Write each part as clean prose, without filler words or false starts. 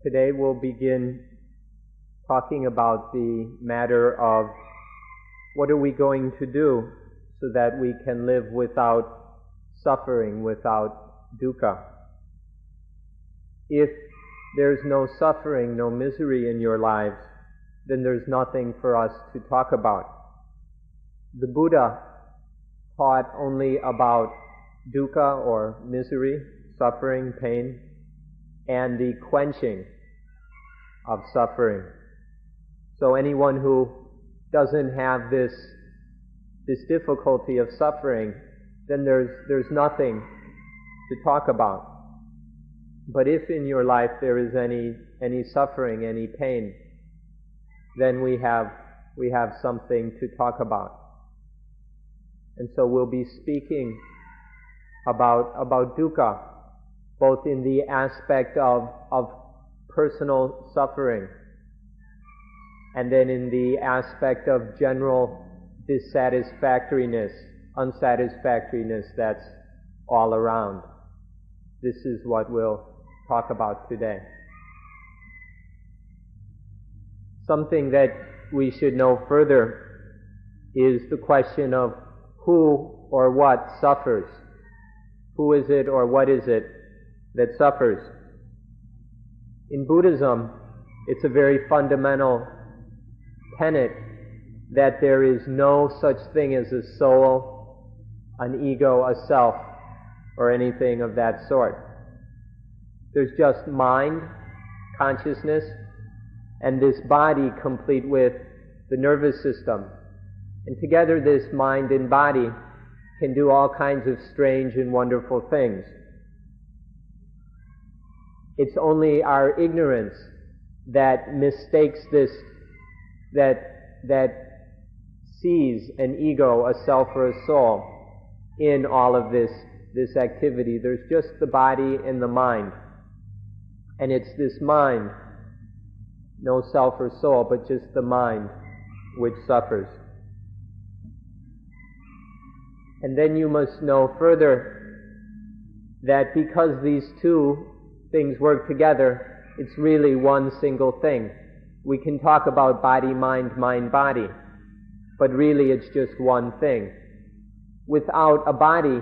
Today we'll begin talking about the matter of what are we going to do so that we can live without suffering, without dukkha. If there's no suffering, no misery in your lives, then there's nothing for us to talk about. The Buddha taught only about dukkha or misery, suffering, pain, and the quenching of suffering. So anyone who doesn't have this difficulty of suffering, then there's nothing to talk about. But if in your life there is any suffering, any pain, then we have something to talk about. And so we'll be speaking about dukkha, both in the aspect of personal suffering, and then in the aspect of general dissatisfactoriness, unsatisfactoriness that's all around. This is what we'll talk about today. Something that we should know further is the question of who or what suffers. Who is it or what is it that suffers? In Buddhism, it's a very fundamental tenet that there is no such thing as a soul, an ego, a self, or anything of that sort. There's just mind, consciousness, and this body complete with the nervous system. And together this mind and body can do all kinds of strange and wonderful things. It's only our ignorance that mistakes this, that sees an ego, a self, or a soul in all of this activity. There's just the body and the mind. And it's this mind, no self or soul, but just the mind which suffers. And then you must know further that because these two things work together, it's really one single thing. We can talk about body, mind, mind, body, but really it's just one thing. Without a body,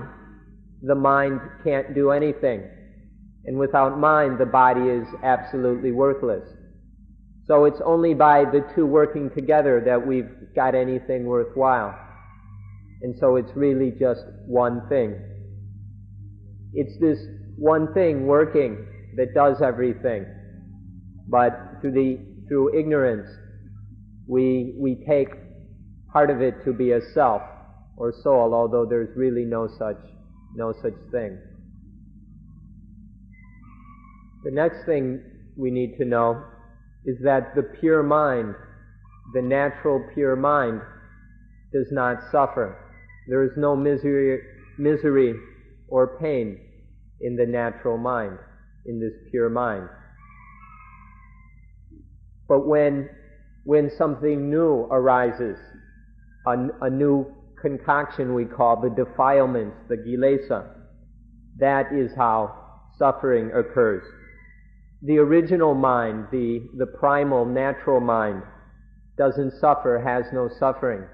the mind can't do anything. And without mind, the body is absolutely worthless. So it's only by the two working together that we've got anything worthwhile. And so it's really just one thing. It's this one thing working that does everything. But through ignorance, we take part of it to be a self or soul, although there's really no such thing. The next thing we need to know is that the pure mind, the natural pure mind, does not suffer. There is no misery or pain in the natural mind, in this pure mind. But when something new arises, a new concoction we call the defilements, the kilesa, that is how suffering occurs. The original mind, the primal natural mind, doesn't suffer, has no suffering.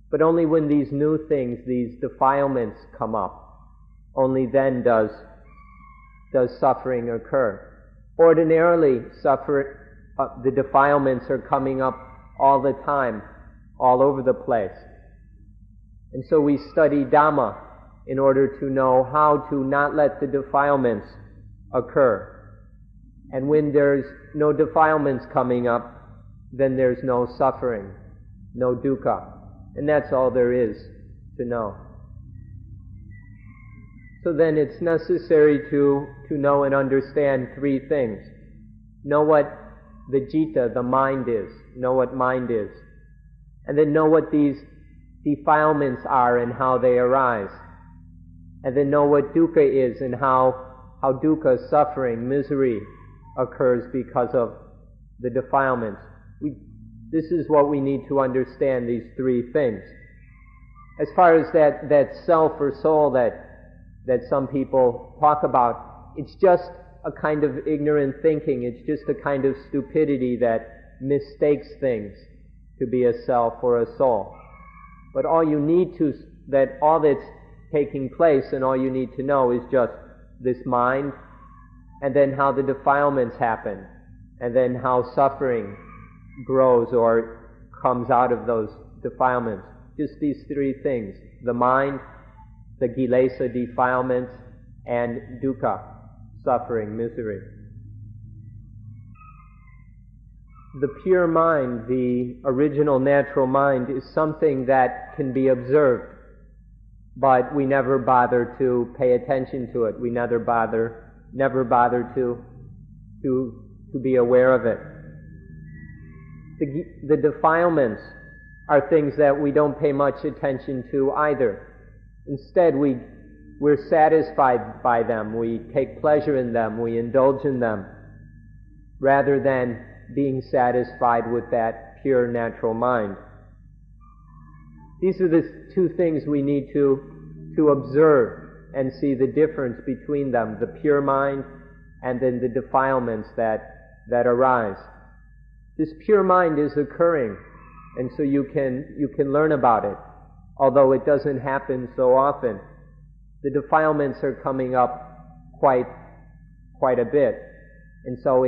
But only when these new things, these defilements come up, only then does suffering occur. Ordinarily, the defilements are coming up all the time, all over the place. And so we study Dhamma in order to know how to not let the defilements occur. And when there's no defilements coming up, then there's no suffering, no dukkha. And that's all there is to know. So then it's necessary to know and understand three things. Know what the citta, the mind is. Know what mind is. And then know what these defilements are and how they arise. And then know what dukkha is and how dukkha, suffering, misery, occurs because of the defilements. This is what we need to understand, these three things. As far as that self or soul that some people talk about, it's just a kind of ignorant thinking. It's just a kind of stupidity that mistakes things to be a self or a soul. But all that's taking place and all you need to know is just this mind, and then how the defilements happen, and then how suffering grows or comes out of those defilements. Just these three things: the mind, the kilesa defilements, and dukkha, suffering, misery. The pure mind, the original natural mind, is something that can be observed, but we never bother to pay attention to it. We never bother to be aware of it. The defilements are things that we don't pay much attention to either. Instead, we're satisfied by them, we take pleasure in them, we indulge in them, rather than being satisfied with that pure natural mind. These are the two things we need to observe and see the difference between them, the pure mind and then the defilements that arise. This pure mind is occurring, and so you can learn about it, although it doesn't happen so often. The defilements are coming up quite a bit, and so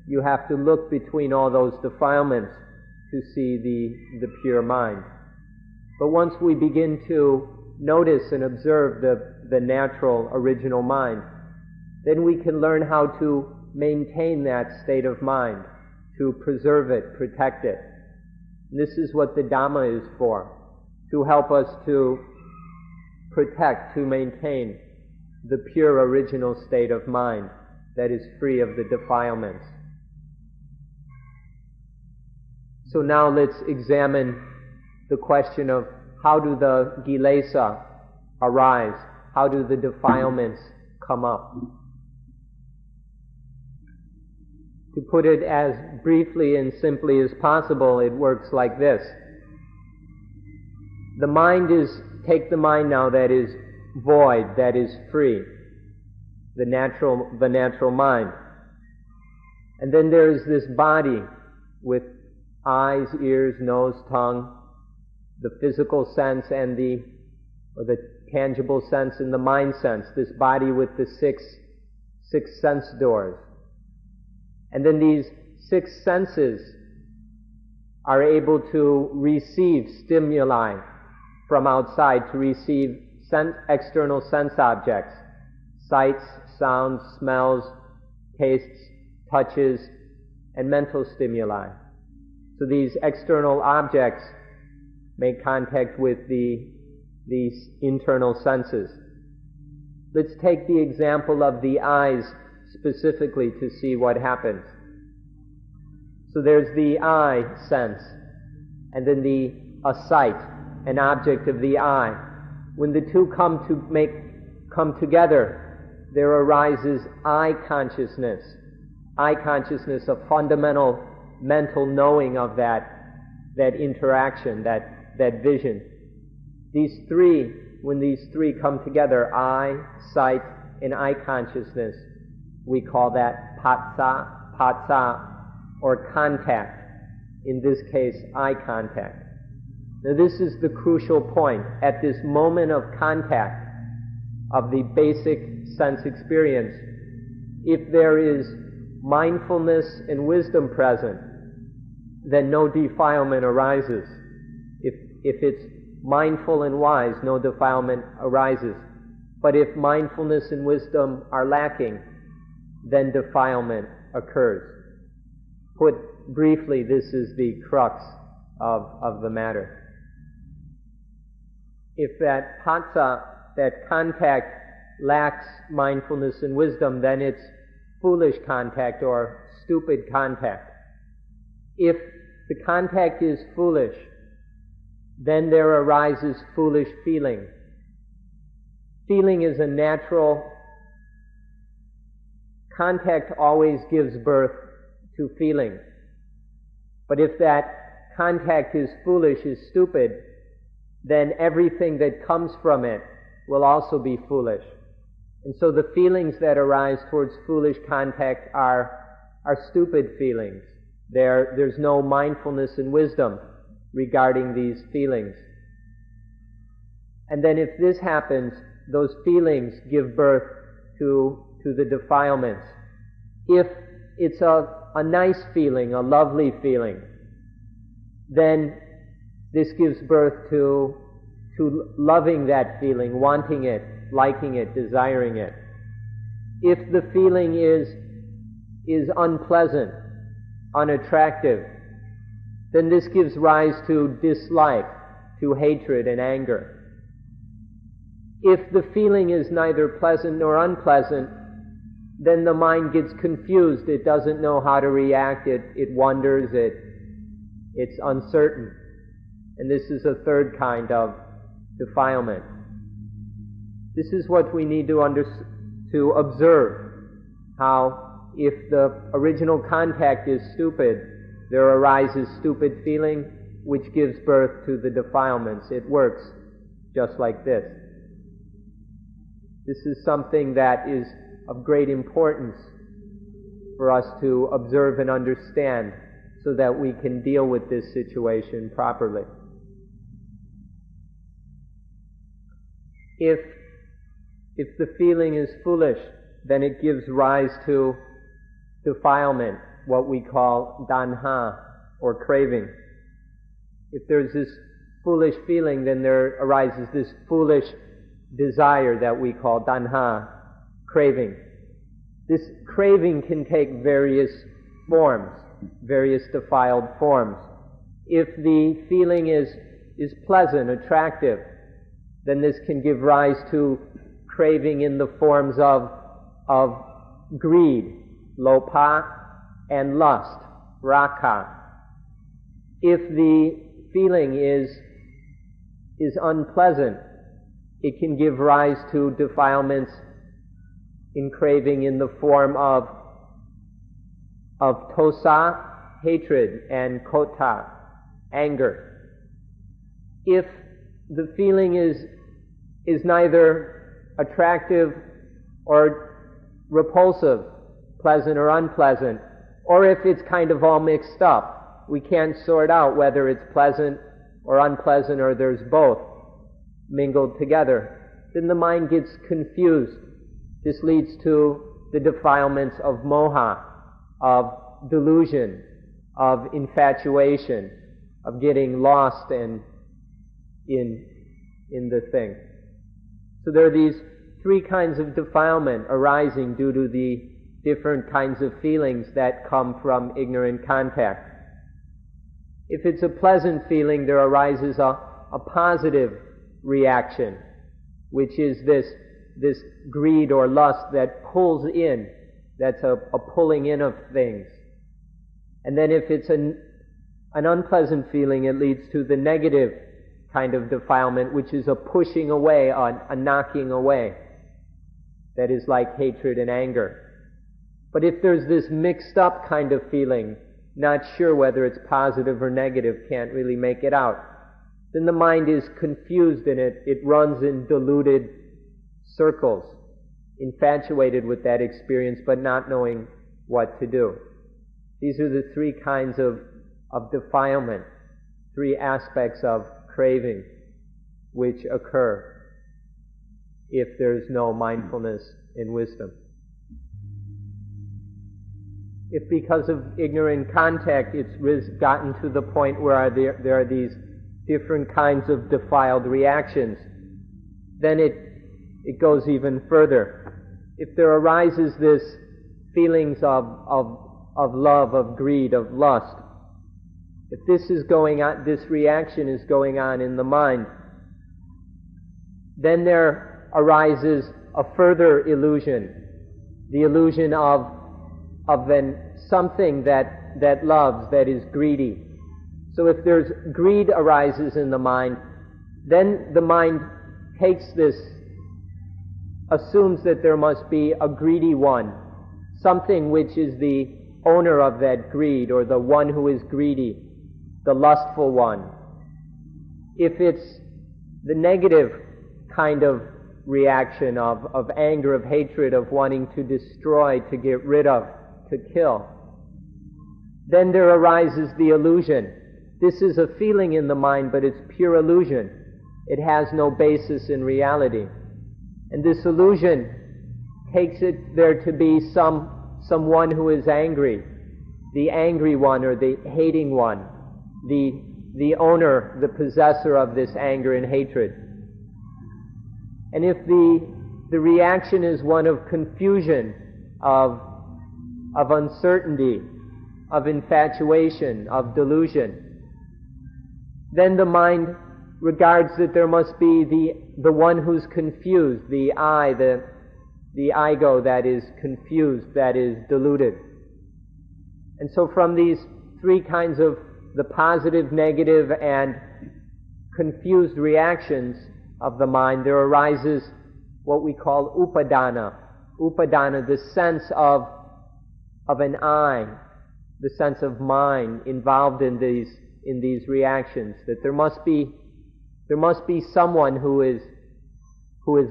you have to look between all those defilements to see the pure mind. But once we begin to notice and observe the natural original mind, then we can learn how to maintain that state of mind, to preserve it, protect it. And this is what the Dhamma is for, to help us to protect, to maintain the pure original state of mind that is free of the defilements. So now let's examine the question of how do the kilesa arise? How do the defilements come up? To put it as briefly and simply as possible, it works like this. Take the mind now that is void, that is free, the natural mind. And then there is this body with eyes, ears, nose, tongue, the physical sense and the tangible sense and the mind sense, this body with the six sense doors. And then these six senses are able to receive stimuli from outside, to receive external sense objects, sights, sounds, smells, tastes, touches, and mental stimuli. So these external objects make contact with these internal senses. Let's take the example of the eyes specifically to see what happens. So there's the eye sense, and then a sight, an object of the eye. When the two come together, there arises eye consciousness, a fundamental mental knowing of that interaction, that vision. When these three come together, eye, sight, and eye consciousness, we call that patsa, or contact. In this case, eye contact. Now this is the crucial point. At this moment of contact, of the basic sense experience, if there is mindfulness and wisdom present, then no defilement arises. If it's mindful and wise, no defilement arises. But if mindfulness and wisdom are lacking, then defilement occurs. Put briefly, this is the crux of the matter. If that patsa, that contact, lacks mindfulness and wisdom, then it's foolish contact or stupid contact. If the contact is foolish, then there arises foolish feeling. Feeling is a natural. Contact always gives birth to feeling. But if that contact is foolish, is stupid, then everything that comes from it will also be foolish. And so the feelings that arise towards foolish contact are stupid feelings. There's no mindfulness and wisdom regarding these feelings. And then if this happens, those feelings give birth to the defilements. If it's a nice feeling, a lovely feeling, then this gives birth to loving that feeling, wanting it, liking it, desiring it. If the feeling is unpleasant, unattractive, then this gives rise to dislike, to hatred and anger. If the feeling is neither pleasant nor unpleasant, then the mind gets confused. It doesn't know how to react. It wonders. It's uncertain. And this is a third kind of defilement. This is what we need to observe, how if the original contact is stupid, there arises stupid feeling which gives birth to the defilements. It works just like this. This is something that is of great importance for us to observe and understand so that we can deal with this situation properly. If the feeling is foolish, then it gives rise to defilement, what we call danha, or craving. If there's this foolish feeling, then there arises this foolish desire that we call danha, craving. This craving can take various forms, various defiled forms. If the feeling is pleasant, attractive, then this can give rise to craving in the forms of greed, lopa, and lust, raga. If the feeling is unpleasant, it can give rise to defilements in craving in the form of tosa, hatred, and kota, anger. If the feeling is neither attractive or repulsive, pleasant or unpleasant, or if it's kind of all mixed up, we can't sort out whether it's pleasant or unpleasant or there's both mingled together, then the mind gets confused. This leads to the defilements of moha, of delusion, of infatuation, of getting lost and in the thing. So there are these three kinds of defilement arising due to the different kinds of feelings that come from ignorant contact. If it's a pleasant feeling, there arises a positive reaction, which is this greed or lust that pulls in, that's a pulling in of things. And then if it's an unpleasant feeling, it leads to the negative kind of defilement, which is a pushing away, a knocking away, that is like hatred and anger. But if there's this mixed up kind of feeling, not sure whether it's positive or negative, can't really make it out, then the mind is confused in it. It runs in deluded circles, infatuated with that experience, but not knowing what to do. These are the three kinds of defilement, three aspects of craving which occur if there's no mindfulness and wisdom. If because of ignorant contact it's gotten to the point where there are these different kinds of defiled reactions, then it goes even further. If there arises this feelings of love, of greed, of lust, if this is going on, this reaction is going on in the mind, then there arises a further illusion, the illusion of something that loves, that is greedy. So if there's greed arises in the mind, then the mind takes this, assumes that there must be a greedy one, something which is the owner of that greed, or the one who is greedy, the lustful one. If it's the negative kind of reaction of anger, of hatred, of wanting to destroy, to get rid of, to kill. Then there arises the illusion. This is a feeling in the mind, but it's pure illusion. It has no basis in reality. And this illusion takes it there to be someone who is angry, the angry one or the hating one, the owner, the possessor of this anger and hatred. And if the reaction is one of confusion, of uncertainty, of infatuation, of delusion, then the mind regards that there must be the one who's confused, the I, the ego that is confused, that is deluded. And so from these three kinds of the positive, negative, and confused reactions of the mind, there arises what we call upadana. Upadana, the sense of an I, the sense of mind involved in these reactions, that there must be someone who is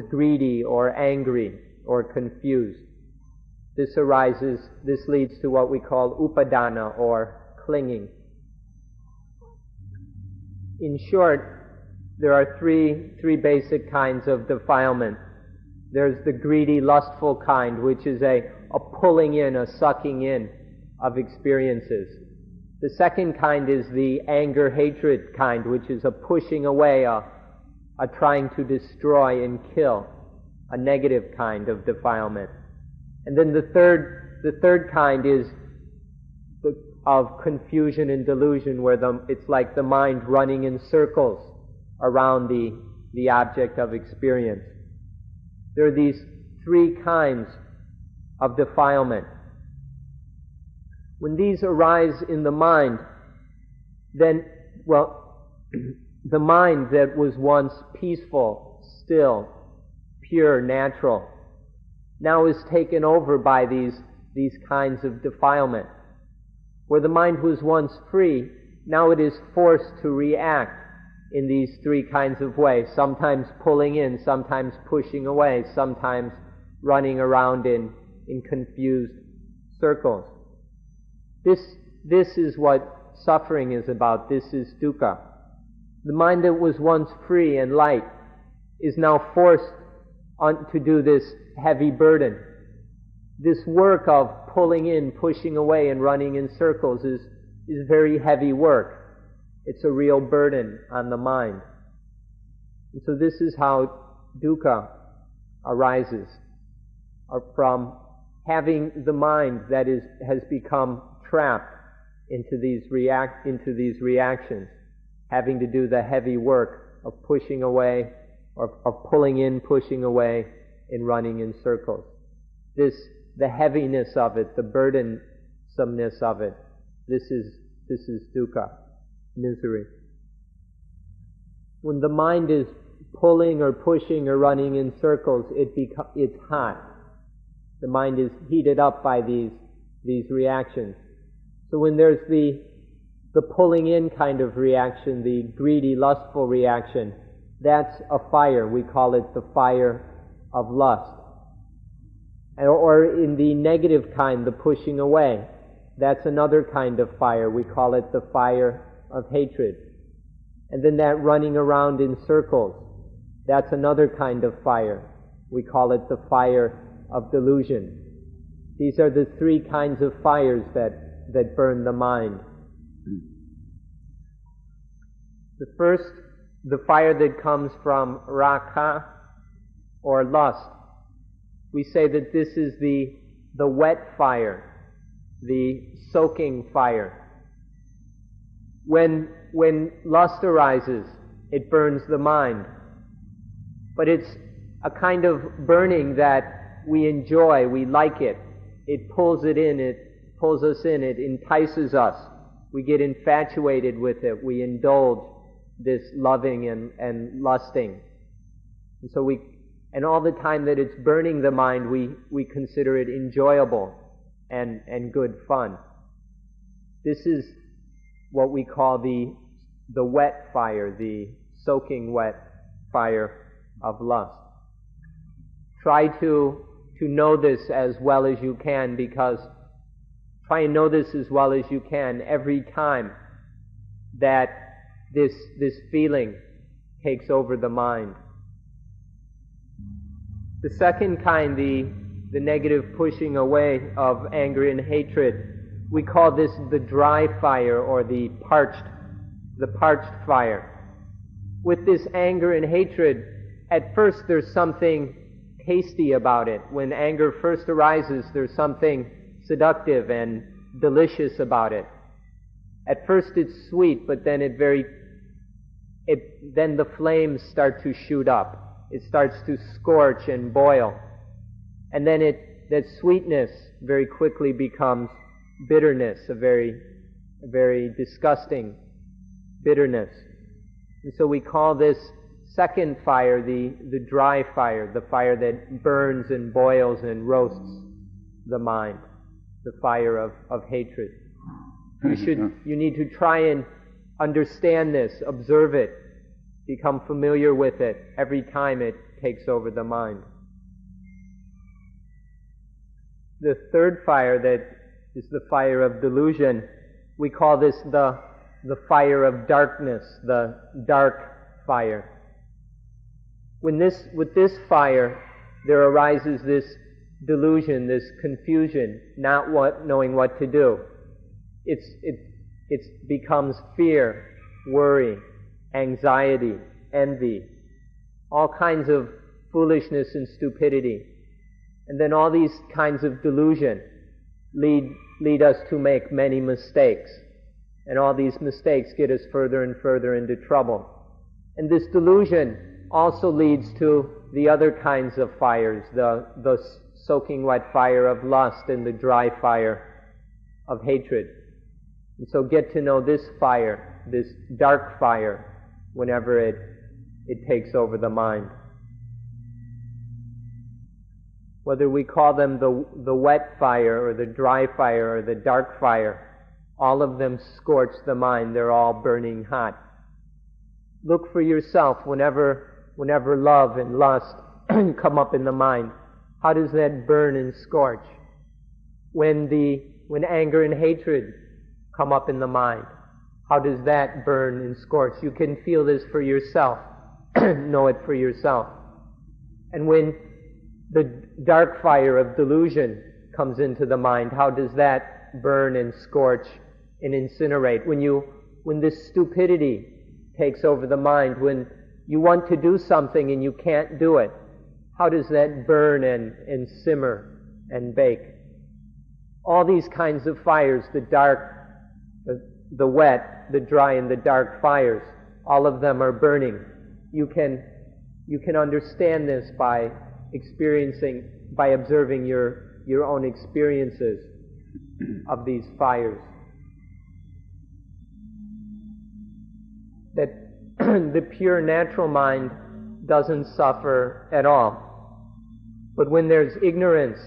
greedy or angry or confused. This leads to what we call upadana, or clinging. In short, there are three basic kinds of defilement. There's the greedy, lustful kind, which is a pulling in, a sucking in of experiences. The second kind is the anger, hatred kind, which is a pushing away, a trying to destroy and kill, a negative kind of defilement. And then the third kind is of confusion and delusion, where it's like the mind running in circles around the object of experience. There are these three kinds of defilement. When these arise in the mind, then, the mind that was once peaceful, still, pure, natural, now is taken over by these kinds of defilement. Where the mind was once free, now it is forced to react in these three kinds of ways, sometimes pulling in, sometimes pushing away, sometimes running around in confused circles. This is what suffering is about. This is dukkha. The mind that was once free and light is now forced to do this heavy burden. This work of pulling in, pushing away, and running in circles is very heavy work. It's a real burden on the mind. And so this is how dukkha arises, from having the mind that has become trapped into these reactions, having to do the heavy work of pushing away, or of pulling in, pushing away, and running in circles. The heaviness of it, the burdensomeness of it, this is dukkha, misery. When the mind is pulling or pushing or running in circles, it's hot. The mind is heated up by these reactions. So when there's the pulling in kind of reaction, the greedy, lustful reaction, that's a fire. We call it the fire of lust. Or in the negative kind, the pushing away, that's another kind of fire. We call it the fire of hatred. And then that running around in circles, that's another kind of fire. We call it the fire of delusion. These are the three kinds of fires that burn the mind. The first, the fire that comes from raga, or lust. We say that this is the wet fire, the soaking fire. When lust arises, it burns the mind. But it's a kind of burning that we enjoy, we like it. It pulls us in, it entices us. We get infatuated with it, we indulge this loving and lusting. And all the time that it's burning the mind, we consider it enjoyable and good fun. This is what we call the wet fire, the soaking wet fire of lust. try to know this as well as you can, because try and know this as well as you can every time that this feeling takes over the mind. The second kind, the negative pushing away of anger and hatred, we call this the dry fire, or the parched fire. With this anger and hatred, at first there's something tasty about it. When anger first arises, there's something seductive and delicious about it. At first it's sweet, but then then the flames start to shoot up. It starts to scorch and boil. And then that sweetness very quickly becomes bitterness, a very disgusting bitterness. And so we call this second fire the dry fire, the fire that burns and boils and roasts the mind, the fire of hatred. You need to try and understand this, observe it, become familiar with it every time it takes over the mind. The third fire, that is the fire of delusion, we call this the fire of darkness, the dark fire. With this fire, there arises this delusion, this confusion, not knowing what to do. It becomes fear, worry, anxiety, envy, all kinds of foolishness and stupidity. And then all these kinds of delusion lead us to make many mistakes. And all these mistakes get us further and further into trouble. And this delusion also leads to the other kinds of fires, the soaking wet fire of lust and the dry fire of hatred. And so get to know this fire, this dark fire, whenever it takes over the mind. Whether we call them the wet fire or the dry fire or the dark fire, all of them scorch the mind. They're all burning hot. Look for yourself whenever love and lust come up in the mind. How does that burn and scorch? When anger and hatred come up in the mind, how does that burn and scorch? You can feel this for yourself. Know it for yourself. And when the dark fire of delusion comes into the mind, how does that burn and scorch and incinerate? When this stupidity takes over the mind, when you want to do something and you can't do it, how does that burn and simmer and bake? All these kinds of fires, the dark, the wet, the dry, and the dark fires, all of them are burning. You can understand this by observing your own experiences of these fires. That the pure natural mind doesn't suffer at all. But when there's ignorance,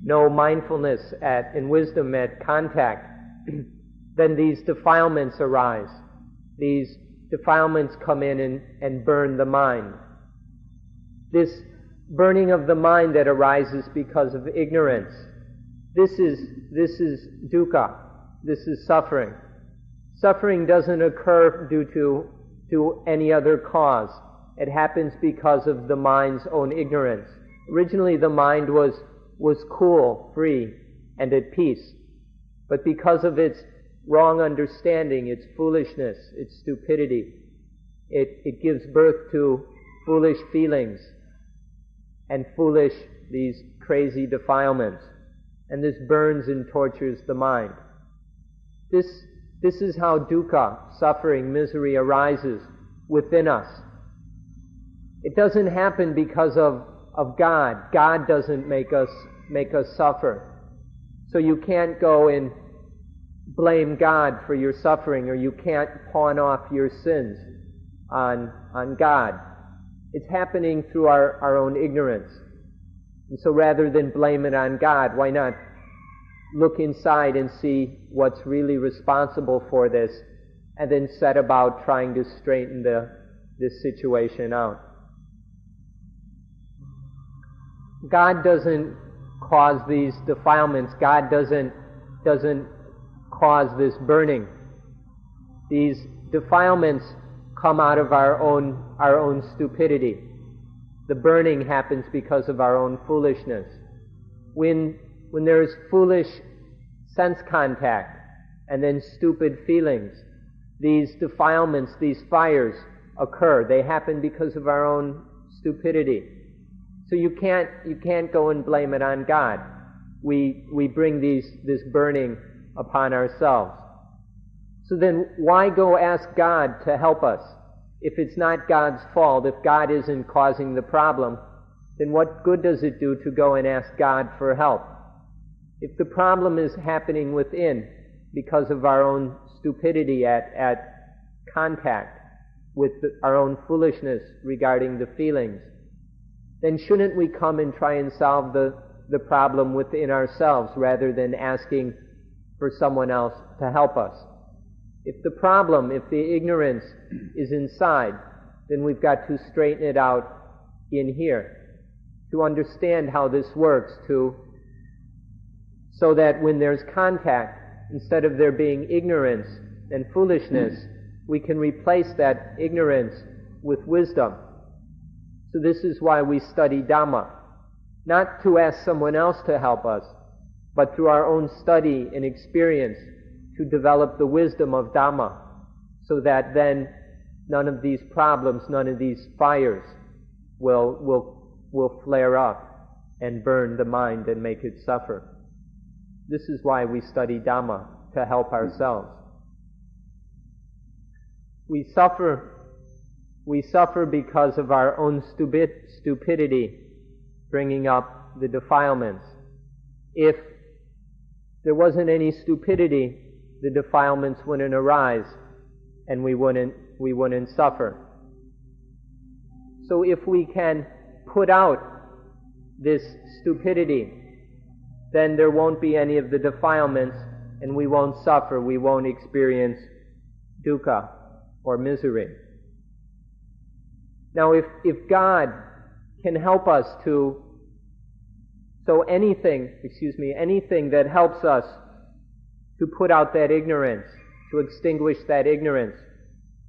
no mindfulness and wisdom at contact, then these defilements arise. These defilements come in and burn the mind. This burning of the mind that arises because of ignorance, this is dukkha. This is suffering. Suffering doesn't occur due to any other cause. It happens because of the mind's own ignorance. Originally the mind was cool, free, and at peace. But because of its wrong understanding, its foolishness, its stupidity, it gives birth to foolish feelings and these crazy defilements. And this burns and tortures the mind. This is how dukkha, suffering, misery, arises within us. It doesn't happen because of God. God doesn't make us suffer. So you can't go and blame God for your suffering, or you can't pawn off your sins on God. It's happening through our own ignorance. And so rather than blame it on God, why not look inside and see what's really responsible for this, and then set about trying to straighten this situation out. God doesn't cause these defilements. God doesn't cause this burning. These defilements come out of our own stupidity. The burning happens because of our own foolishness. When there is foolish sense contact and then stupid feelings, these defilements, these fires occur. They happen because of our own stupidity. So you can't go and blame it on God. We bring this burning upon ourselves. So then why go ask God to help us? If it's not God's fault, if God isn't causing the problem, then what good does it do to go and ask God for help? If the problem is happening within because of our own stupidity at contact with our own foolishness regarding the feelings, then shouldn't we come and try and solve the problem within ourselves rather than asking for someone else to help us? If the problem, if the ignorance is inside, then we've got to straighten it out in here, to understand how this works, so that when there's contact, instead of there being ignorance and foolishness, we can replace that ignorance with wisdom. So this is why we study Dhamma, not to ask someone else to help us, but through our own study and experience to develop the wisdom of Dhamma, so that then none of these problems, none of these fires will flare up and burn the mind and make it suffer. This is why we study Dhamma, to help ourselves. We suffer because of our own stupidity bringing up the defilements. If there wasn't any stupidity, the defilements wouldn't arise and we wouldn't suffer. So if we can put out this stupidity, then there won't be any of the defilements and we won't suffer, we won't experience dukkha or misery. Now if God can help us anything that helps us to put out that ignorance, to extinguish that ignorance,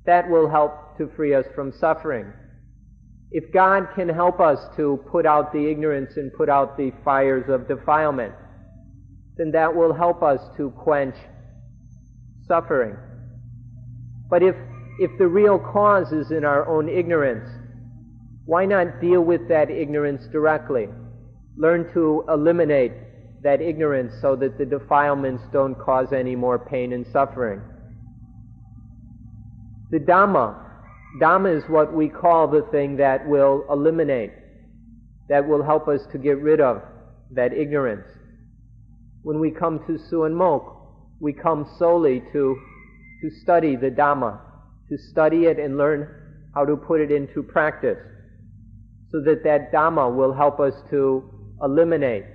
that will help to free us from suffering. If God can help us to put out the ignorance and put out the fires of defilement, then that will help us to quench suffering. But if the real cause is in our own ignorance, why not deal with that ignorance directly? Learn to eliminate that ignorance so that the defilements don't cause any more pain and suffering. The Dhamma is what we call the thing that will eliminate, that will help us to get rid of that ignorance. When we come to Suan Mok, we come solely to study the Dhamma, to study it and learn how to put it into practice, so that Dhamma will help us to eliminate,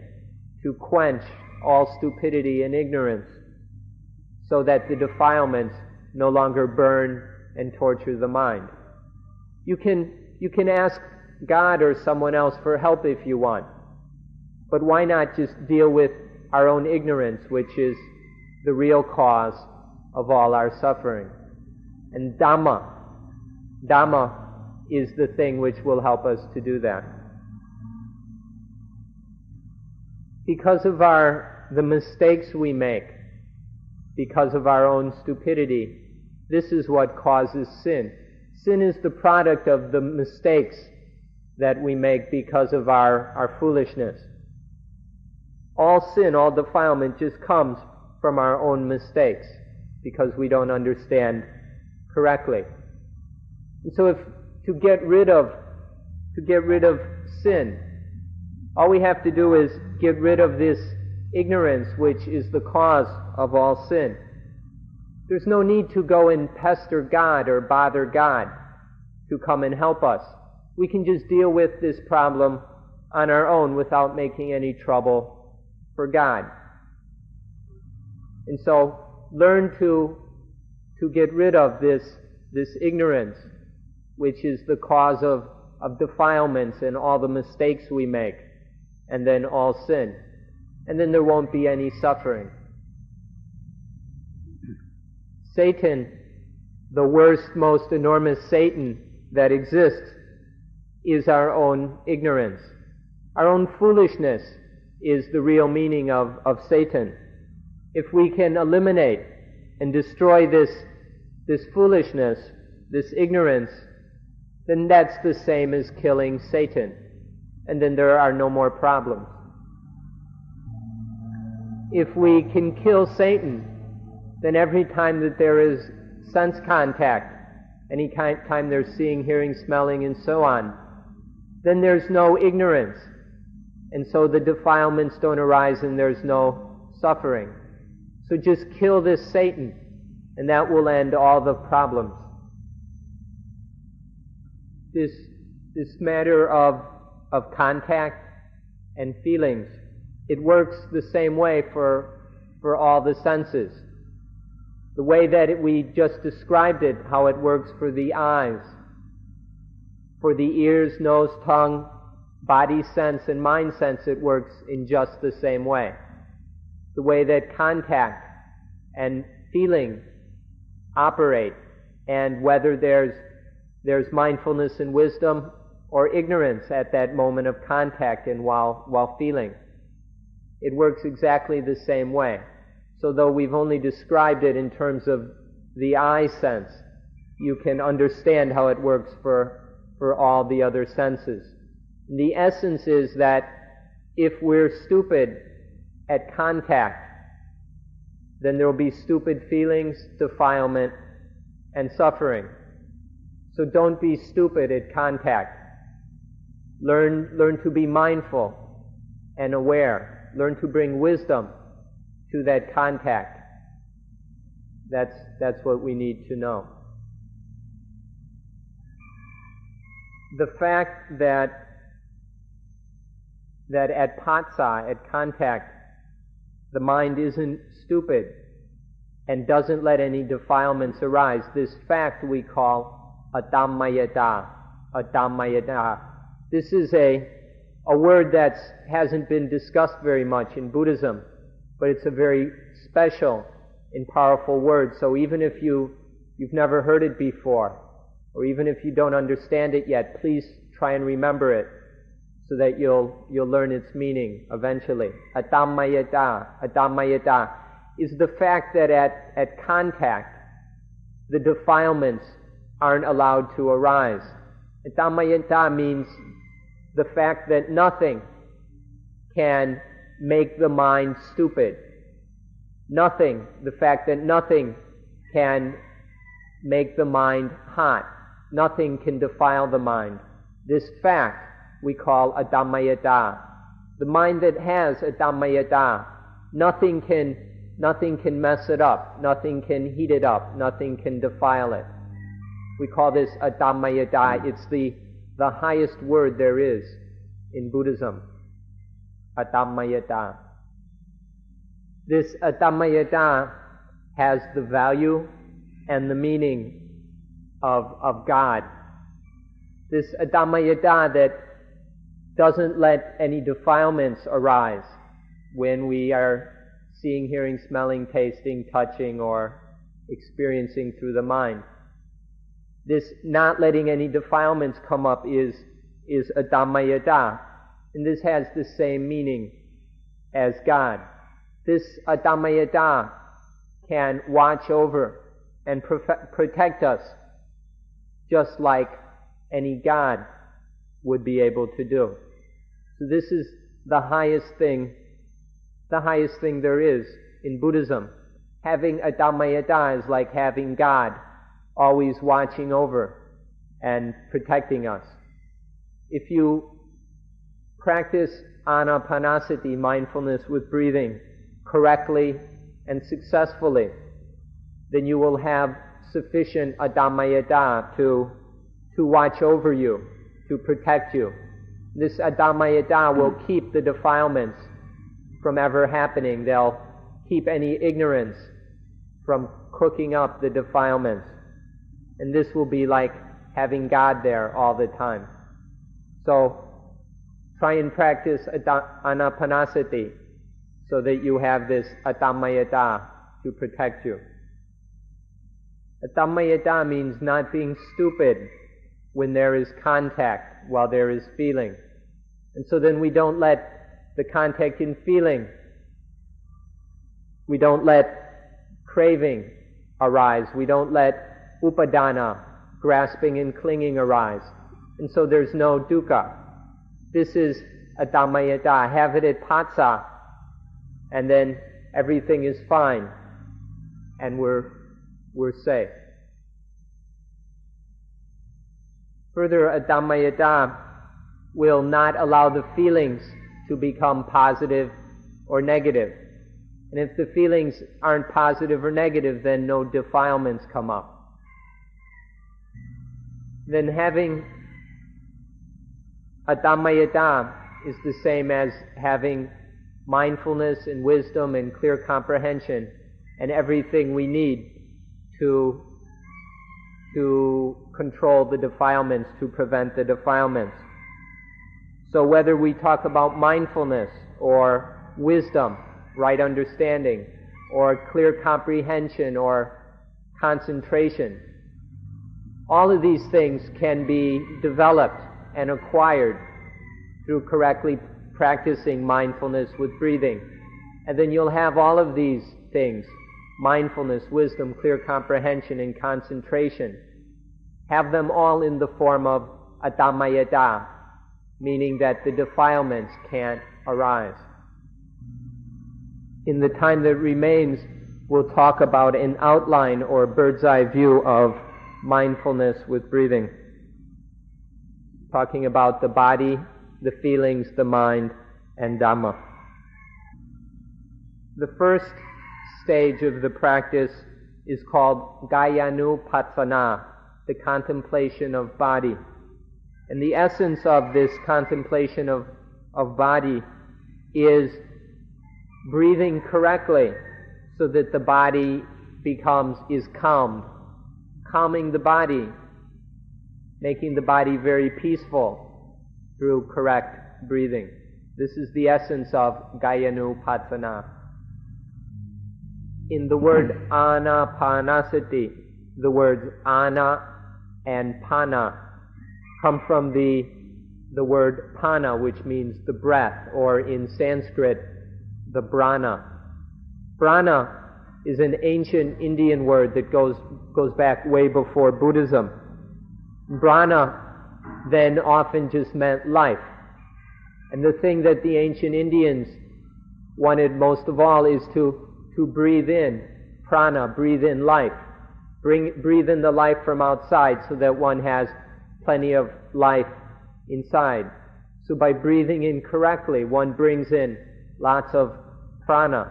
to quench all stupidity and ignorance, so that the defilements no longer burn and torture the mind. You can ask God or someone else for help if you want, but why not just deal with our own ignorance, which is the real cause of all our suffering? And Dhamma is the thing which will help us to do that. Because of the mistakes we make, because of our own stupidity, this is what causes sin. Sin is the product of the mistakes that we make because of our foolishness. All sin, all defilement just comes from our own mistakes because we don't understand correctly. And so to get rid of sin, all we have to do is get rid of this ignorance which is the cause of all sin. There's no need to go and pester God or bother God to come and help us. We can just deal with this problem on our own without making any trouble for God. And so learn to get rid of this ignorance, which is the cause of defilements and all the mistakes we make. and then all sin. And then there won't be any suffering. Satan, the worst, most enormous Satan that exists, is our own ignorance. Our own foolishness is the real meaning of Satan. If we can eliminate and destroy this foolishness, this ignorance, then that's the same as killing Satan. And then there are no more problems. If we can kill Satan, then every time that there is sense contact, any time there's seeing, hearing, smelling, and so on, then there's no ignorance. And so the defilements don't arise and there's no suffering. So just kill this Satan, and that will end all the problems. This matter of contact and feelings, it works the same way for all the senses. The way that we just described it, how it works for the eyes, for the ears, nose, tongue, body sense, and mind sense, it works in just the same way. The way that contact and feeling operate, and whether there's mindfulness and wisdom or ignorance at that moment of contact and while feeling. It works exactly the same way. So though we've only described it in terms of the eye sense, you can understand how it works for all the other senses. The essence is that if we're stupid at contact, then there will be stupid feelings, defilement, and suffering. So don't be stupid at contact. Learn to be mindful and aware. Learn to bring wisdom to that contact. That's what we need to know. The fact that at patsa, at contact, the mind isn't stupid and doesn't let any defilements arise, this fact we call adammayata. Adammayata. This is a word that hasn't been discussed very much in Buddhism, but it's a very special and powerful word. So even if you've never heard it before, or even if you don't understand it yet, please try and remember it, so that you'll learn its meaning eventually. Adammayata is the fact that at contact, the defilements aren't allowed to arise. Adammayata means the fact that nothing can make the mind stupid. Nothing, the fact that nothing can make the mind hot. Nothing can defile the mind. This fact we call adammayata. The mind that has adammayata, nothing can mess it up, nothing can heat it up, nothing can defile it. We call this adammayata. It's the highest word there is in Buddhism. Adammayata. This adammayata has the value and the meaning of God. This adammayata that doesn't let any defilements arise when we are seeing, hearing, smelling, tasting, touching, or experiencing through the mind. This not letting any defilements come up is adammayata, and this has the same meaning as God. This adammayata can watch over and protect us just like any God would be able to do. So this is the highest thing there is in Buddhism. Having adammayata is like having God always watching over and protecting us. If you practice anapanasati, mindfulness with breathing, correctly and successfully, then you will have sufficient adammayata to watch over you, to protect you. This adammayata will keep the defilements from ever happening. They'll keep any ignorance from cooking up the defilements. And this will be like having God there all the time. So Try and practice anapanasati so that you have this atamayata to protect you. Atamayata means not being stupid when there is contact while there is feeling. And so then we don't let the contact in feeling, we don't let craving arise, we don't let upadana, grasping and clinging, arise. And so there's no dukkha. This is atamayata. Have it at patsa, and then everything is fine, and we're safe. Further, atamayata will not allow the feelings to become positive or negative. And if the feelings aren't positive or negative, then no defilements come up. Then having atamayata is the same as having mindfulness and wisdom and clear comprehension and everything we need to control the defilements, to prevent the defilements. So whether we talk about mindfulness or wisdom, right understanding, or clear comprehension or concentration, all of these things can be developed and acquired through correctly practicing mindfulness with breathing. And then you'll have all of these things, mindfulness, wisdom, clear comprehension, and concentration, have them all in the form of atamayata, meaning that the defilements can't arise. In the time that remains, we'll talk about an outline or bird's eye view of mindfulness with breathing, talking about the body, the feelings, the mind, and Dhamma. The first stage of the practice is called Gayanupassana, the contemplation of body. And the essence of this contemplation of body is breathing correctly so that the body is calmed, calming the body, making the body very peaceful through correct breathing. This is the essence of Gayanupassana. In the word anapanasati, the words ana and pana come from the word pana, which means the breath, or in Sanskrit, the prana. Prana is an ancient Indian word that goes back way before Buddhism. Prana then often just meant life. And the thing that the ancient Indians wanted most of all is to breathe in prana, breathe in life. Breathe in the life from outside so that one has plenty of life inside. So by breathing in correctly, one brings in lots of prana.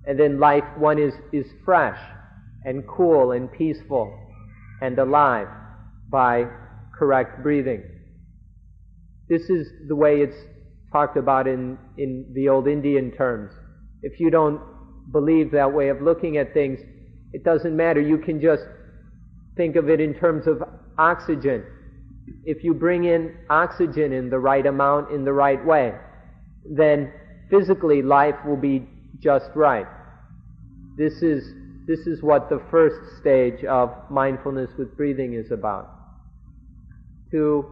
And then life, one is fresh and cool and peaceful and alive by correct breathing. This is the way it's talked about in the old Indian terms. If you don't believe that way of looking at things, it doesn't matter. You can just think of it in terms of oxygen. If you bring in oxygen in the right amount, in the right way, then physically life will be just right. This is what the first stage of mindfulness with breathing is about. To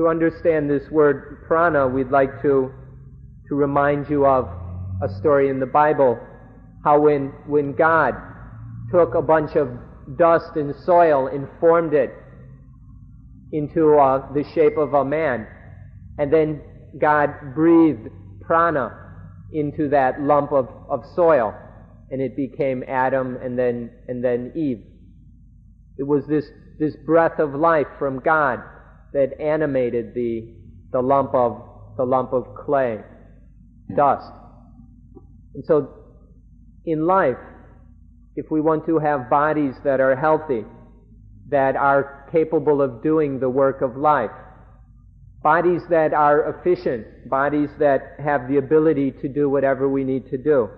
understand this word prana, we'd like to remind you of a story in the Bible, how when God took a bunch of dust and soil and formed it into the shape of a man, and then God breathed prana into that lump of soil, and it became Adam and then Eve. It was this breath of life from God that animated the lump of clay, dust. And so in life, if we want to have bodies that are healthy, that are capable of doing the work of life, bodies that are efficient, bodies that have the ability to do whatever we need to do,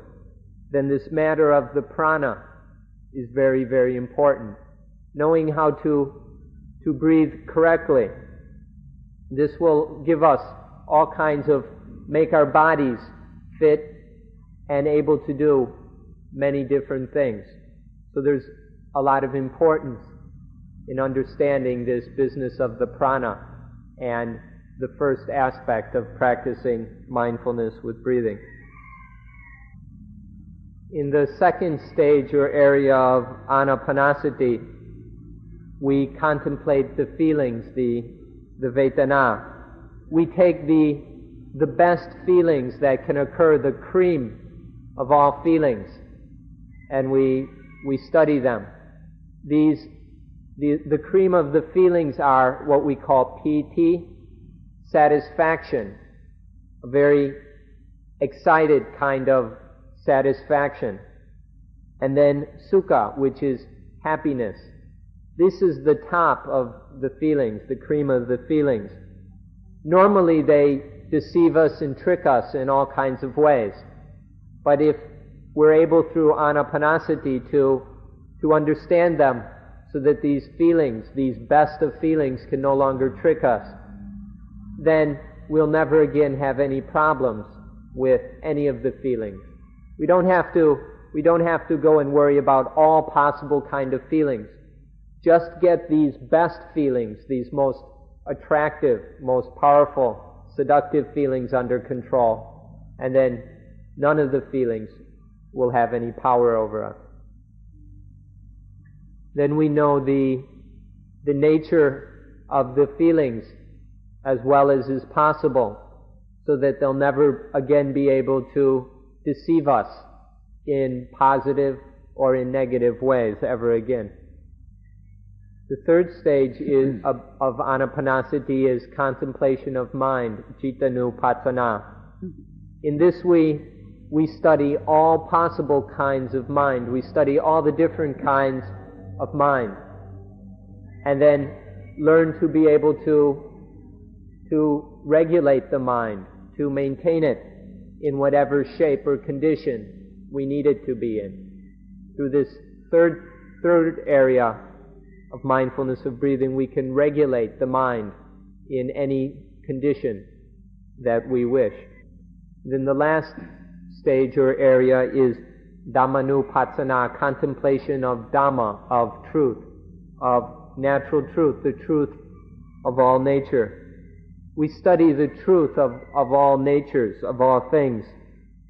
then this matter of the prana is very, very important. Knowing how to breathe correctly, this will give us all kinds of, make our bodies fit and able to do many different things. So there's a lot of importance in understanding this business of the prana and the first aspect of practicing mindfulness with breathing. In the second stage or area of anapanasati, we contemplate the feelings, the vedana. We take the best feelings that can occur, the cream of all feelings, and we study them. The cream of the feelings are what we call piti, satisfaction, a very excited kind of satisfaction. And then sukha, which is happiness. This is the top of the feelings, the cream of the feelings. Normally they deceive us and trick us in all kinds of ways. But if we're able through anapanasati to understand them so that these feelings, these best of feelings, can no longer trick us, then we'll never again have any problems with any of the feelings. We don't have to go and worry about all possible kind of feelings. Just get these best feelings, these most attractive, most powerful, seductive feelings under control, and then none of the feelings will have any power over us. Then we know the nature of the feelings as well as is possible, so that they'll never again be able to deceive us in positive or in negative ways ever again. The third stage of anapanasati is contemplation of mind, cittanupassana. In this we study all possible kinds of mind. We study all the different kinds of mind, and then learn to be able to regulate the mind, to maintain it in whatever shape or condition we need it to be in. Through this third area of mindfulness of breathing, we can regulate the mind in any condition that we wish. Then the last stage or area is Dhammanupassana, contemplation of Dhamma, of truth, of natural truth, the truth of all nature. We study the truth of all natures, of all things,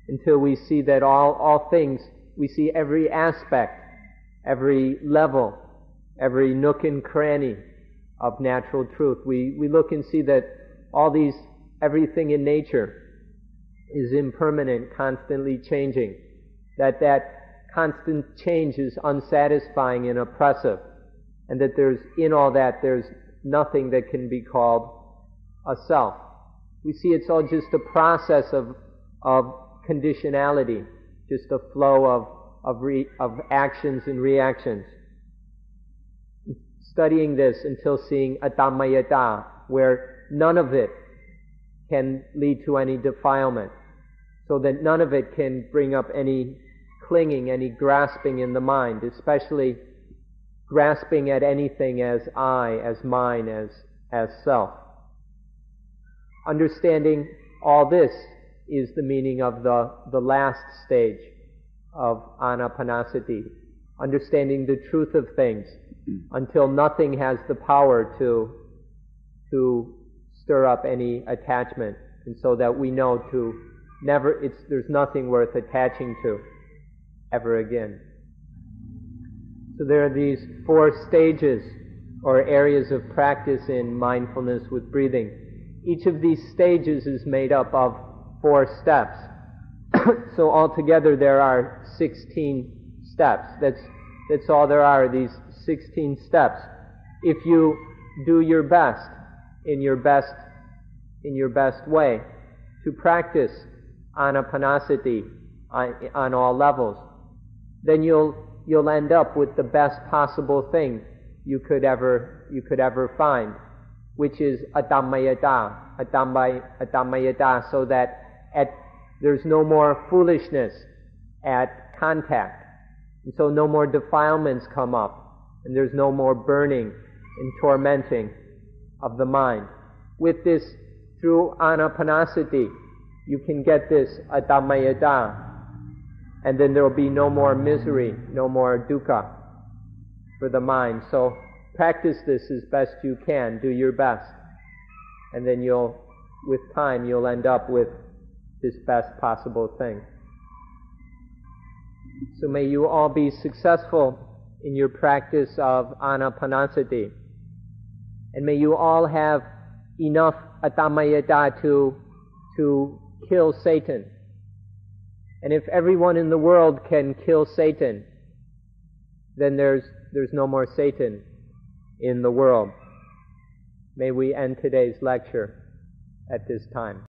until we see that all things, we see every aspect, every level, every nook and cranny of natural truth. We look and see that everything in nature is impermanent, constantly changing, that constant change is unsatisfying and oppressive, and that in all that there's nothing that can be called a self. We see it's all just a process of conditionality, just a flow of actions and reactions. Studying this until seeing adhammayata, where none of it can lead to any defilement, so that none of it can bring up any clinging, any grasping in the mind, especially grasping at anything as I, as mine, as self. Understanding all this is the meaning of the last stage of anapanasati. Understanding the truth of things until nothing has the power to stir up any attachment, and so that we know there's nothing worth attaching to ever again. So there are these 4 stages or areas of practice in mindfulness with breathing. Each of these stages is made up of 4 steps. So altogether there are 16 steps. That's all there are, these 16 steps. If you do your best, in your best way, to practice anapanasati on all levels, then you'll end up with the best possible thing you could ever find, which is adhammayata, so that there's no more foolishness at contact, and so no more defilements come up, and there's no more burning and tormenting of the mind. With this through anapanasati, you can get this adamayada, and then there will be no more misery, no more dukkha for the mind. So practice this as best you can, do your best, and then with time, you'll end up with this best possible thing. So may you all be successful in your practice of anapanasati, and may you all have enough adamayada to kill Satan. And if everyone in the world can kill Satan, then there's no more Satan in the world. May we end today's lecture at this time.